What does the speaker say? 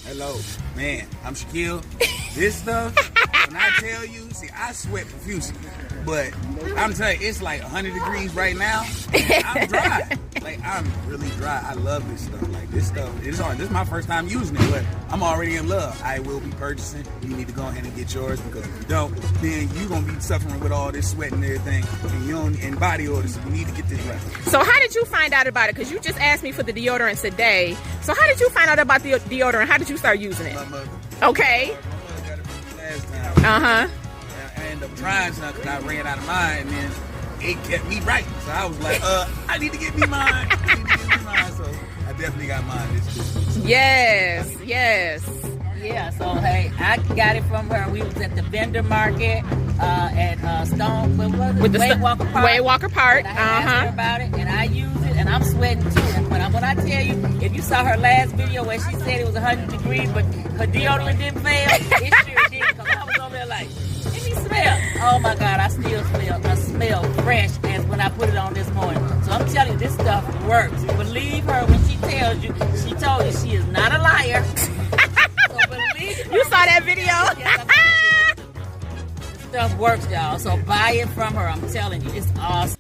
Hello, man. I'm Shaquille. This stuff, when I tell you, see, I sweat profusely, but I'm telling you, it's like 100 degrees right now. I'm dry. Like, I'm really dry. I love this stuff. Like, this stuff, this is my first time using it, but I'm already in love. I will be purchasing. You need to go ahead and get yours, because if you don't, then you're going to be suffering with all this sweat and everything, and you don't, and body odor, so you need to get this right. So how did you find out about it? Because you just asked me for the deodorant today. So how did you find out about the deodorant? How did you start using it? My mother. Okay. My mother got it from me last time. I ended up trying something because I ran out of mine, and then it kept me right. So I was like, I need to get me mine. So I definitely got mine this Yes. Yeah, so hey, I got it from her. We was at the vendor market at Stone, what was it? With the Way Walker Park. Park. And I asked her about it, and I use it, and I'm sweating too. And when I tell you, if you saw her last video where she said it was 100 degrees, but her deodorant didn't fail, it sure did. Because I was over there like, let me smell. Oh my God, I still smell fresh as when I put it on this morning. So I'm telling you, this stuff works. Believe her when she tells you. She told you she is not a liar. You saw that video? Yes, this stuff works, y'all. So buy it from her. I'm telling you, it's awesome.